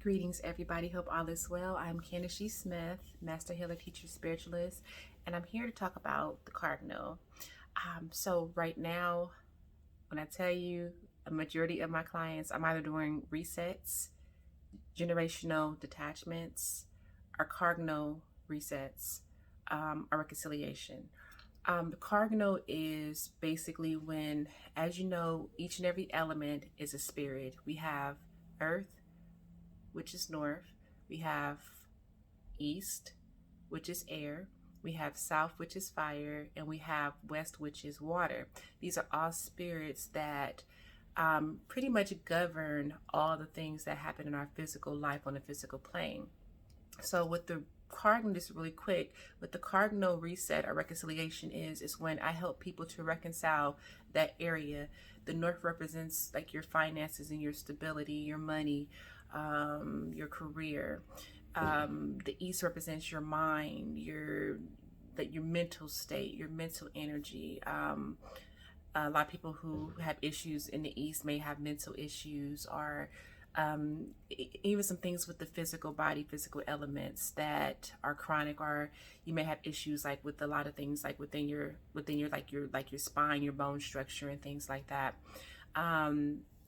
Greetings, everybody. Hope all is well. I'm Candace G. Smith, Master Healer, Teacher, Spiritualist, and I'm here to talk about the Cardinal. So right now, when I tell you a majority of my clients, I'm either doing resets, generational detachments, or Cardinal resets, or reconciliation. The Cardinal is basically when, as you know, each and every element is a spirit. We have Earth, which is north. We have east, which is air. We have south, which is fire. And we have west, which is water. These are all spirits that pretty much govern all the things that happen in our physical life on the physical plane. So with the cardinal, just really quick, with the cardinal reset or reconciliation is when I help people to reconcile that area. The north represents like your finances and your stability, your money, your career. The east represents your mind, your mental state, your mental energy. A lot of people who have issues in the east may have mental issues, or even some things with the physical body, physical elements that are chronic, or you may have issues like with a lot of things like within your your spine, your bone structure, and things like that.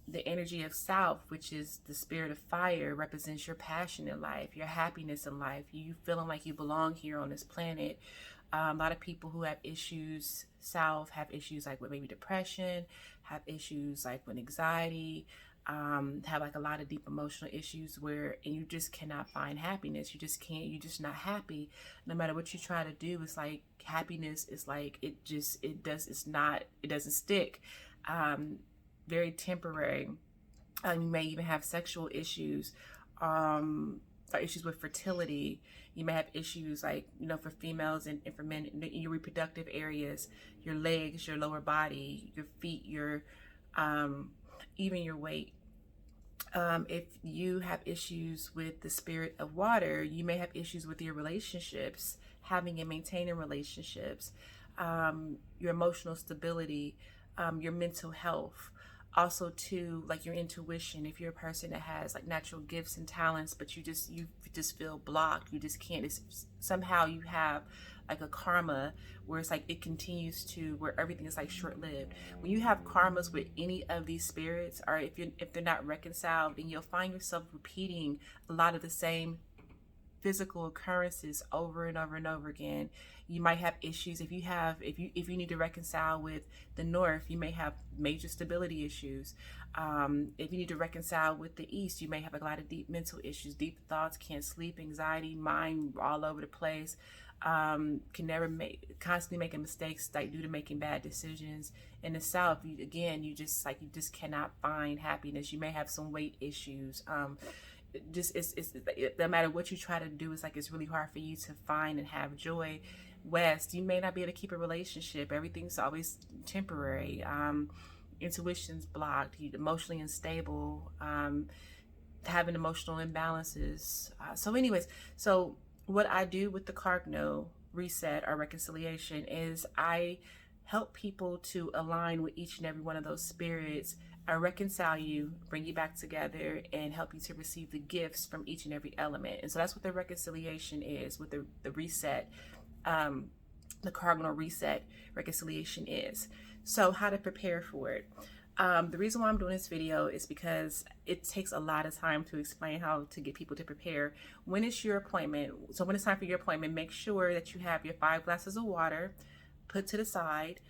The energy of south, which is the spirit of fire, represents your passion in life, your happiness in life, you feeling like you belong here on this planet. A lot of people who have issues south have issues like with maybe depression, have issues like with anxiety, have like a lot of deep emotional issues where and you just cannot find happiness. You just can't. You're just not happy. No matter what you try to do, it's like happiness is like it doesn't stick. Very temporary. You may even have sexual issues, or issues with fertility. You may have issues like, for females and for men in your reproductive areas, your legs, your lower body, your feet, your even your weight. If you have issues with the spirit of water, you may have issues with your relationships, having and maintaining relationships, your emotional stability, your mental health. Also too, like your intuition. If you're a person that has like natural gifts and talents, but you just feel blocked, you just can't. Somehow you have like a karma where it's like it continues to where everything is like short-lived. When you have karmas with any of these spirits, or if they're not reconciled, then you'll find yourself repeating a lot of the same physical occurrences over and over and over again. You might have issues if you need to reconcile with the north, you may have major stability issues. If you need to reconcile with the east, you may have a lot of deep mental issues, deep thoughts, can't sleep, anxiety, mind all over the place. Can never constantly making mistakes like due to making bad decisions. In the south, you just cannot find happiness. You may have some weight issues. It's no matter what you try to do, it's like it's really hard for you to find and have joy. West, you may not be able to keep a relationship. Everything's always temporary. Intuition's blocked. You're emotionally unstable. Having emotional imbalances. So what I do with the Cardinal reset or reconciliation is I help people to align with each and every one of those spirits. I reconcile you, bring you back together, and help you to receive the gifts from each and every element. And so that's what the reconciliation is, with the reset, the cardinal reset reconciliation is. So how to prepare for it. The reason why I'm doing this video is because it takes a lot of time to explain how to get people to prepare. When it's your appointment, so when it's time for your appointment, make sure that you have your 5 glasses of water put to the side.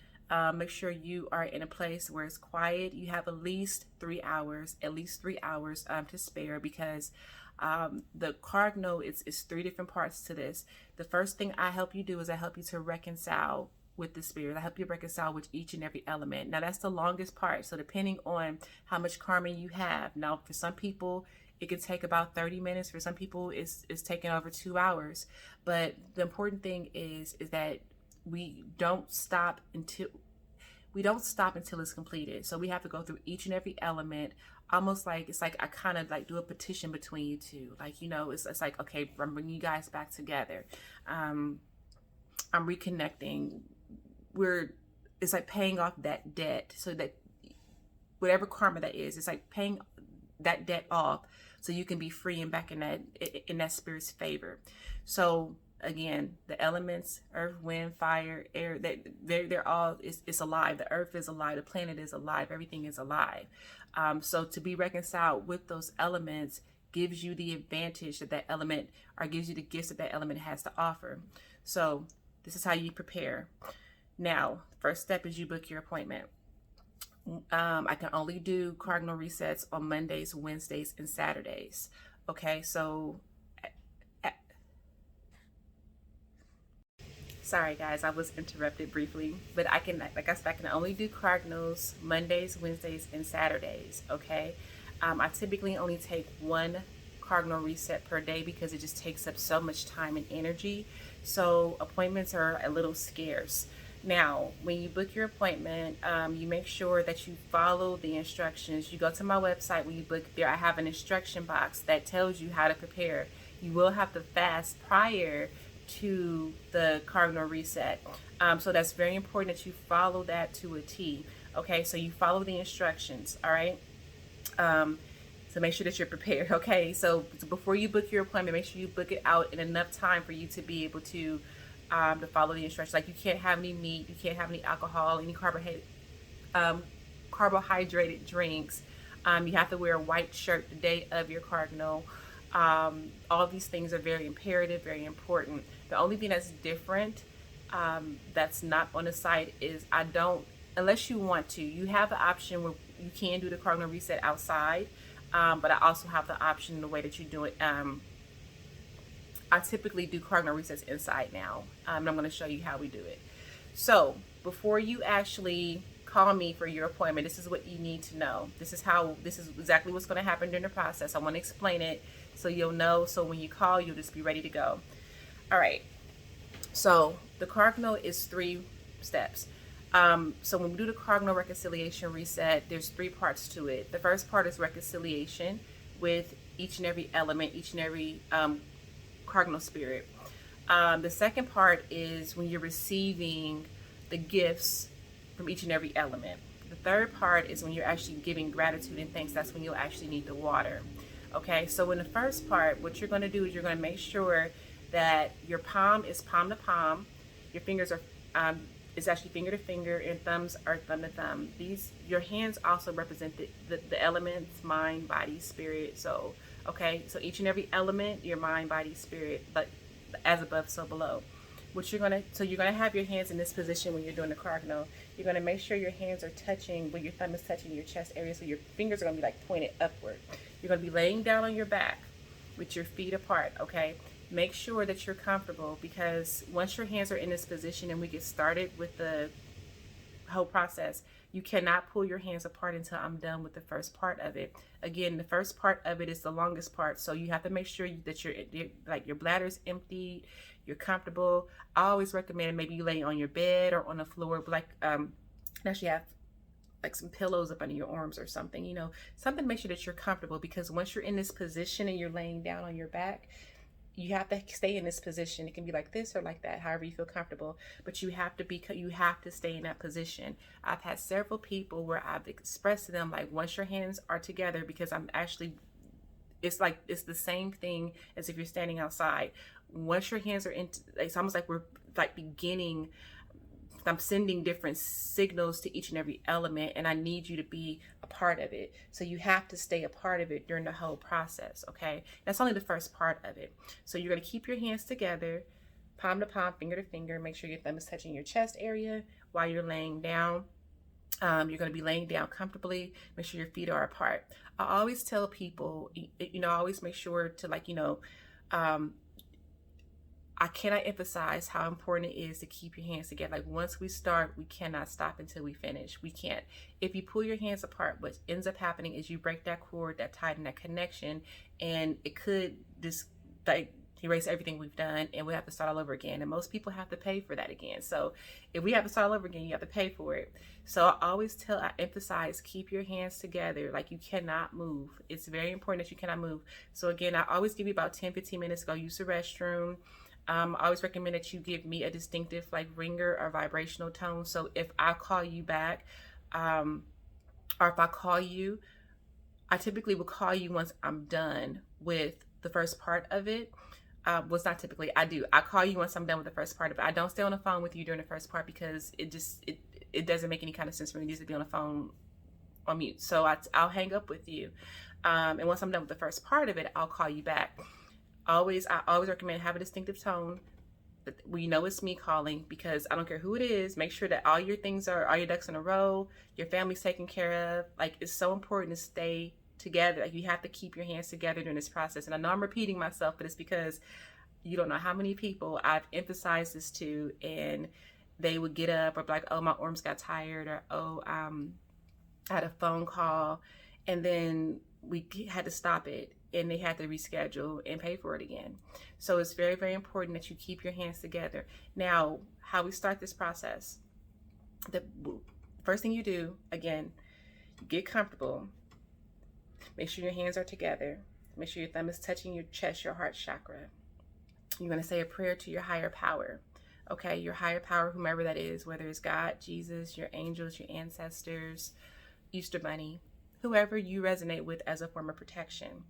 Make sure you are in a place where it's quiet. You have at least 3 hours to spare, because the cardinal is 3 different parts to this. The first thing I help you do is I help you to reconcile with the spirit. I help you reconcile with each and every element. Now that's the longest part. So depending on how much karma you have. Now for some people, it can take about 30 minutes. For some people, it's taking over 2 hours. But the important thing is that we don't stop until it's completed. So we have to go through each and every element, almost like it's like I kind of like do a petition between you two. Like, it's like, okay, I'm bringing you guys back together. I'm reconnecting. It's like paying off that debt, so that whatever karma that is, it's like paying that debt off so you can be free and back in that spirit's favor. So again, the elements, earth, wind, fire, air, they're all, it's alive. The earth is alive, the planet is alive, everything is alive. So to be reconciled with those elements gives you the advantage that element, or gives you the gifts that element has to offer. So this is how you prepare. Now, first step is you book your appointment. I can only do cardinal resets on Mondays, Wednesdays, and Saturdays. Okay, so sorry guys, I was interrupted briefly, but I can, like I said, I can only do cardinals Mondays, Wednesdays, and Saturdays. Okay, I typically only take one cardinal reset per day because it just takes up so much time and energy. So appointments are a little scarce. Now, when you book your appointment, you make sure that you follow the instructions. You go to my website. When you book there, I have an instruction box that tells you how to prepare. You will have to fast prior to the cardinal reset. So that's very important that you follow that to a T. Okay, so you follow the instructions, all right? So make sure that you're prepared, okay? So before you book your appointment, make sure you book it out in enough time for you to be able to follow the instructions. Like, you can't have any meat, you can't have any alcohol, any carbohydrated drinks. You have to wear a white shirt the day of your cardinal. All these things are very imperative, very important. The only thing that's different, that's not on the site, is I don't, unless you want to, you have the option where you can do the cardinal reset outside, but I also have the option the way that you do it. I typically do cardinal resets inside now, and I'm going to show you how we do it. So before you actually call me for your appointment, this is what you need to know. This is exactly what's going to happen during the process. I want to explain it so you'll know, so when you call, you'll just be ready to go. All right, so the cardinal is 3 steps. So when we do the Cardinal Reconciliation Reset, there's 3 parts to it. The first part is reconciliation with each and every element, each and every cardinal spirit. The second part is when you're receiving the gifts from each and every element. The third part is when you're actually giving gratitude and thanks. That's when you'll actually need the water. Okay, so in the first part, what you're going to do is you're going to make sure that your palm is palm to palm, your fingers are is actually finger to finger, and thumbs are thumb to thumb. Your hands also represent the elements, mind, body, spirit. So okay, so each and every element, your mind, body, spirit, but as above, so below. So you're gonna have your hands in this position when you're doing the cardinal. You're gonna make sure your hands are touching, where your thumb is touching your chest area, so your fingers are gonna be like pointed upward. You're gonna be laying down on your back with your feet apart, okay? Make sure that you're comfortable, because once your hands are in this position and we get started with the whole process, you cannot pull your hands apart until I'm done with the first part of it. Again, the first part of it is the longest part, so you have to make sure that your bladder's empty, you're comfortable. I always recommend maybe you lay on your bed or on the floor, like actually have like some pillows up under your arms or something, you know, something to make sure that you're comfortable, because once you're in this position and you're laying down on your back, you have to stay in this position. It can be like this or like that, however you feel comfortable, but you have to stay in that position. I've had several people where I've expressed to them, like, once your hands are together, because it's the same thing as if you're standing outside. Once your hands are in, it's almost like we're like beginning, I'm sending different signals to each and every element, and I need you to be a part of it. So you have to stay a part of it during the whole process, okay? That's only the first part of it. So you're gonna keep your hands together, palm to palm, finger to finger. Make sure your thumb is touching your chest area while you're laying down. You're gonna be laying down comfortably. Make sure your feet are apart. I always tell people, you know, I always make sure to, like, you know, I cannot emphasize how important it is to keep your hands together. Like, once we start, we cannot stop until we finish. We can't. If you pull your hands apart, what ends up happening is you break that cord, that tie, and that connection, and it could just like erase everything we've done, and we have to start all over again. And most people have to pay for that again. So if we have to start all over again, you have to pay for it. So I emphasize, keep your hands together. Like, you cannot move. It's very important that you cannot move. So again, I always give you about 10-15 minutes to go use the restroom. I always recommend that you give me a distinctive, like, ringer or vibrational tone. So if I call you back, or if I call you, I typically will call you once I'm done with the first part of it. Was not typically, I do. I call you once I'm done with the first part of it. I don't stay on the phone with you during the first part because it doesn't make any kind of sense for me just to be on the phone on mute. So I'll hang up with you. And once I'm done with the first part of it, I'll call you back. I always recommend have a distinctive tone. We know it's me calling, because I don't care who it is. Make sure that all your ducks in a row, your family's taken care of. Like, it's so important to stay together. Like, you have to keep your hands together during this process. And I know I'm repeating myself, but it's because you don't know how many people I've emphasized this to, and they would get up or be like, oh, my arms got tired, or oh, I had a phone call, and then we had to stop it, and they had to reschedule and pay for it again. So it's very, very important that you keep your hands together. Now, how we start this process, the first thing you do, again, get comfortable. Make sure your hands are together. Make sure your thumb is touching your chest, your heart chakra. You're going to say a prayer to your higher power. Okay, your higher power, whomever that is, whether it's God, Jesus, your angels, your ancestors, Easter Bunny, whoever you resonate with as a form of protection.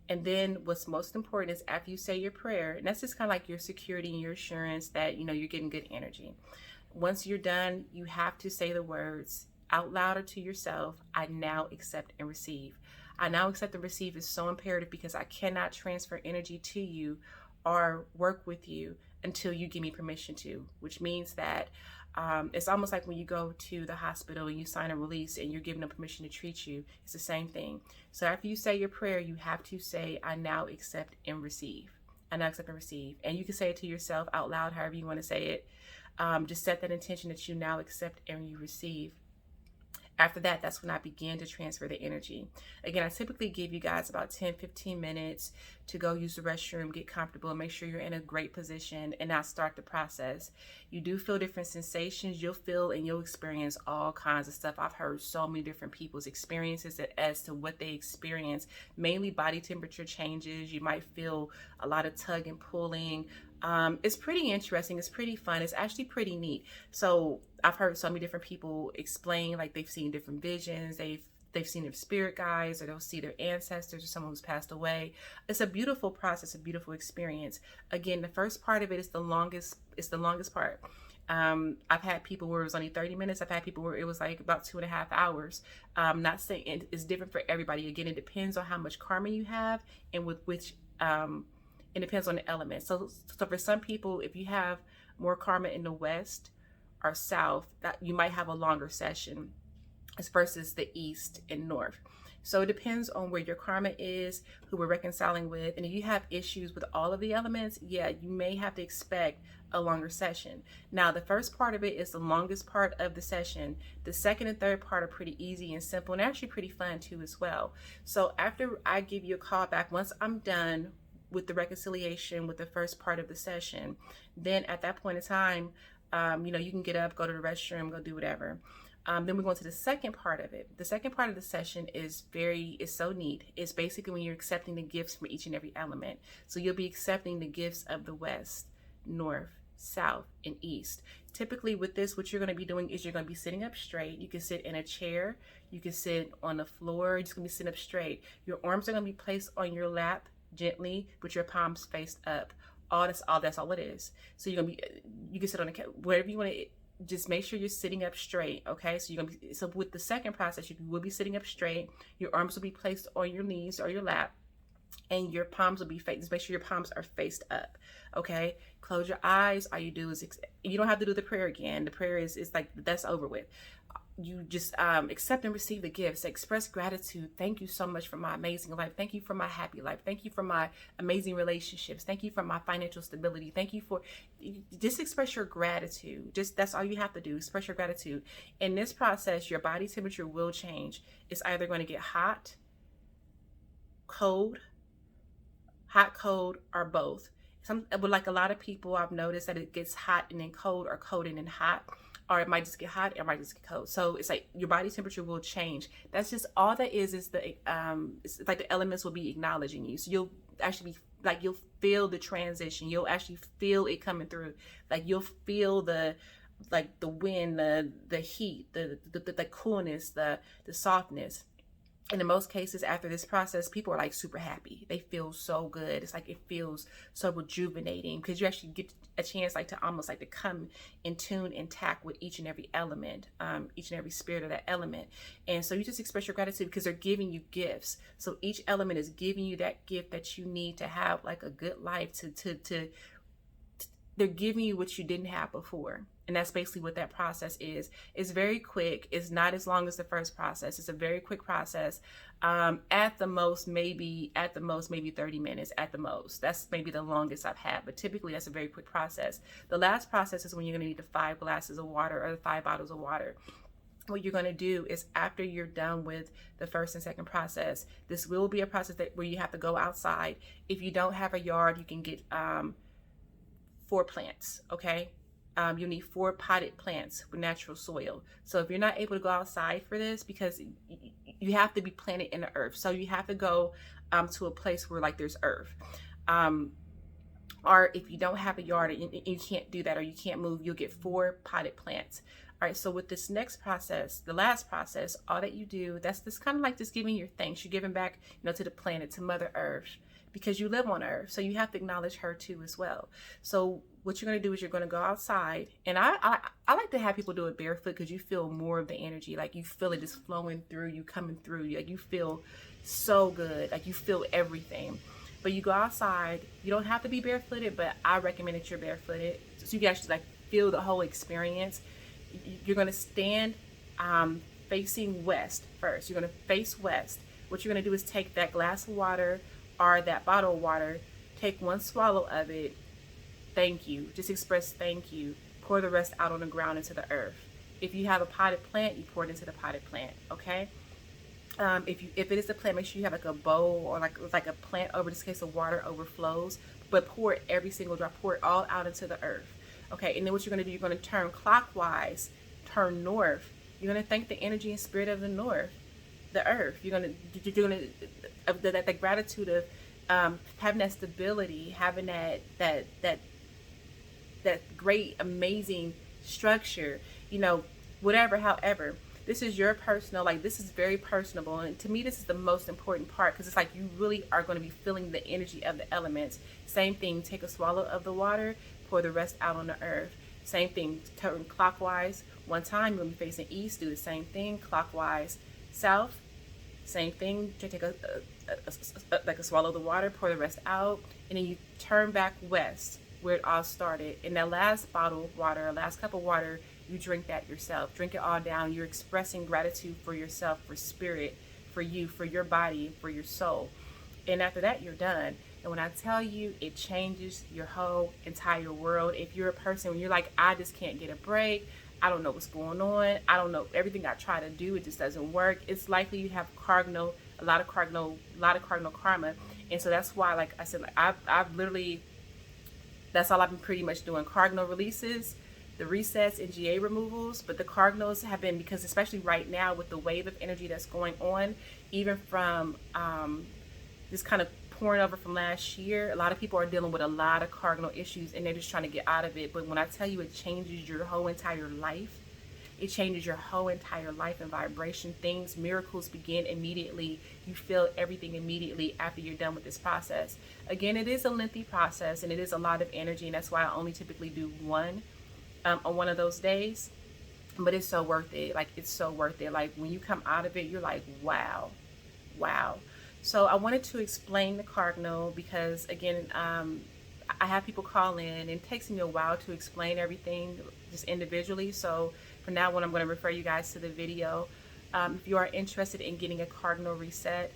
And then what's most important is after you say your prayer, and that's just kind of like your security and your assurance that, you know, you're getting good energy. Once you're done, you have to say the words out loud or to yourself, I now accept and receive. I now accept and receive is so imperative, because I cannot transfer energy to you or work with you until you give me permission to, which means that it's almost like when you go to the hospital and you sign a release and you're giving them permission to treat you. It's the same thing. So after you say your prayer, you have to say, I now accept and receive. I now accept and receive. And you can say it to yourself out loud, however you want to say it. Just set that intention that you now accept and you receive. After that, that's when I begin to transfer the energy. Again, I typically give you guys about 10-15 minutes to go use the restroom, get comfortable, make sure you're in a great position, and now start the process. You do feel different sensations. You'll feel and you'll experience all kinds of stuff. I've heard so many different people's experiences as to what they experience. Mainly body temperature changes. You might feel a lot of tug and pulling. It's pretty interesting. It's pretty fun. It's actually pretty neat. So I've heard so many different people explain, like they've seen different visions. They've seen their spirit guides, or they'll see their ancestors or someone who's passed away. It's a beautiful process, a beautiful experience. Again, the first part of it is the longest. It's the longest part. I've had people where it was only 30 minutes. I've had people where it was like about 2.5 hours. Not saying it's different for everybody. Again, it depends on how much karma you have and with which. It depends on the element. So for some people, if you have more karma in the West or South, that you might have a longer session as versus the East and North. So it depends on where your karma is, who we're reconciling with. And if you have issues with all of the elements, yeah, you may have to expect a longer session. Now, the first part of it is the longest part of the session. The second and third part are pretty easy and simple, and actually pretty fun too as well. So after I give you a call back, once I'm done with the reconciliation with the first part of the session, then at that point in time, you can get up, go to the restroom, go do whatever. Then we go into the second part of it. The second part of the session is so neat. It's basically when you're accepting the gifts from each and every element. So you'll be accepting the gifts of the West, North, South, and East. Typically with this, what you're going to be doing is you're going to be sitting up straight. You can sit in a chair. You can sit on the floor. You're just going to be sitting up straight. Your arms are going to be placed on your lap gently with your palms faced up. That's all it is. So you can sit on wherever you want to. Just make sure you're sitting up straight. Okay, so with the second process, you will be sitting up straight. Your arms will be placed on your knees or your lap, and your palms will be faced. Just make sure your palms are faced up. Okay, close your eyes. All you do is you don't have to do the prayer again. The prayer is like that's over with. You just accept and receive the gifts. Express gratitude. Thank you so much for my amazing life. Thank you for my happy life. Thank you for my amazing relationships. Thank you for my financial stability. Thank you for just express your gratitude. That's all you have to do. Express your gratitude. In this process, your body temperature will change. It's either going to get hot, cold, or both. But like a lot of people, I've noticed that it gets hot and then cold, or cold and then hot. Or it might just get hot, or it might just get cold. So it's like your body temperature will change. That's just all that is the it's like the elements will be acknowledging you. So you'll actually be like, you'll feel the transition. You'll actually feel it coming through. Like you'll feel the wind, the heat, the coolness, the softness. And in most cases, after this process, people are like super happy. They feel so good. It's like it feels so rejuvenating because you actually get a chance like to almost like to come in tune intact with each and every element, each and every spirit of that element. And so you just express your gratitude because they're giving you gifts. So each element is giving you that gift that you need to have like a good life, to they're giving you what you didn't have before. And that's basically what that process is. It's very quick. It's not as long as the first process. It's a very quick process. At the most, maybe 30 minutes at the most. That's maybe the longest I've had, but typically that's a very quick process. The last process is when you're gonna need the 5 glasses of water or the 5 bottles of water. What you're going to do is after you're done with the first and second process, this will be a process where you have to go outside. If you don't have a yard, you can get 4 plants, okay? You'll need 4 potted plants with natural soil. So if you're not able to go outside for this, because you have to be planted in the earth, so you have to go to a place where like there's earth. Or if you don't have a yard and you can't do that, or you can't move, you'll get 4 potted plants. All right, so with this next process, the last process, all that you do, that's kind of like just giving your thanks. You're giving back, to the planet, to Mother Earth, because you live on Earth. So you have to acknowledge her too as well. So what you're going to do is you're going to go outside. And I like to have people do it barefoot because you feel more of the energy. Like you feel it just flowing through you, coming through you. Like you feel so good. Like you feel everything. But you go outside. You don't have to be barefooted, but I recommend that you're barefooted. So you can actually like feel the whole experience. You're going to stand facing west first. You're going to face west. What you're going to do is take that glass of water or that bottle of water, take 1 swallow of it, thank you, just express thank you, pour the rest out on the ground into the earth. If you have a potted plant, you pour it into the potted plant, okay? If it is a plant, make sure you have like a bowl or like a plant over, this case the water overflows, but pour it every single drop, pour it all out into the earth, okay? And then what you're gonna do, you're gonna turn clockwise, turn north. You're gonna thank the energy and spirit of the north, the earth. You're gonna that gratitude of having that stability, having that great amazing structure, whatever. However, this is your personal, like this is very personable, and to me this is the most important part because it's like you really are going to be feeling the energy of the elements. Same thing, take a swallow of the water, pour the rest out on the earth. Same thing, turn clockwise 1 time. You're going to be facing east, do the same thing, clockwise south. Same thing, take like a swallow of the water, pour the rest out, and then you turn back west where it all started. In that last bottle of water, last cup of water, you drink that yourself. Drink it all down. You're expressing gratitude for yourself, for spirit, for you, for your body, for your soul. And after that, you're done. And when I tell you, it changes your whole entire world. If you're a person when you're like, I just can't get a break, I don't know what's going on, I don't know, everything I try to do, it just doesn't work, it's likely you have a lot of cardinal karma. And so that's why, like I said, like I've literally, that's all I've been pretty much doing: cardinal releases, the resets, and GA removals. But the cardinals have been, because especially right now with the wave of energy that's going on, even from this kind of pouring over from last year, a lot of people are dealing with a lot of cardinal issues and they're just trying to get out of it. But when I tell you it changes your whole entire life, it changes your whole entire life and vibration. Miracles begin immediately. You feel everything immediately after you're done with this process. Again, it is a lengthy process and it is a lot of energy, and that's why I only typically do one on one of those days. But it's so worth it. Like, it's so worth it. Like, when you come out of it, you're like, wow. So I wanted to explain the cardinal because, again, I have people call in and it takes me a while to explain everything just individually. So from now on, I'm going to refer you guys to the video. If you are interested in getting a cardinal reset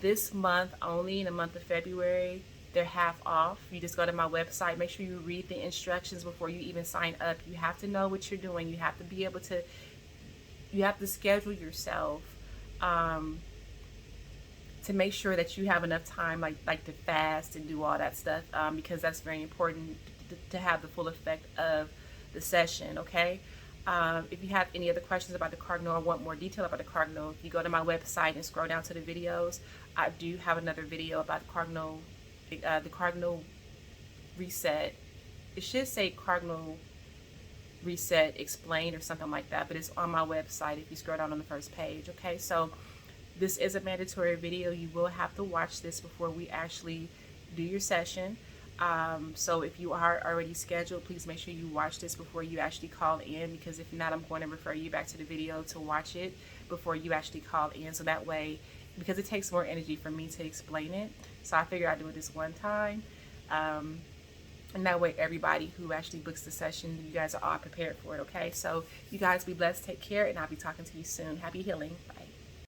this month, only in the month of February, they're half off. You just go to my website. Make sure you read the instructions before you even sign up. You have to know what you're doing. You have to be able to, you have to schedule yourself to make sure that you have enough time, like to fast and do all that stuff, because that's very important to have the full effect of the session, okay? If you have any other questions about the cardinal or want more detail about the cardinal, if you go to my website and scroll down to the videos, I do have another video about the cardinal reset. It should say Cardinal Reset Explained or something like that, but it's on my website if you scroll down on the first page, okay? So This is a mandatory video. You will have to watch this before we actually do your session. So if you are already scheduled, please make sure you watch this before you actually call in, because if not, I'm going to refer you back to the video to watch it before you actually call in. So that way, because it takes more energy for me to explain it, so I figured I'd do it this one time. And that way everybody who actually books the session, you guys are all prepared for it, okay? So you guys be blessed, take care, and I'll be talking to you soon. Happy healing. Bye.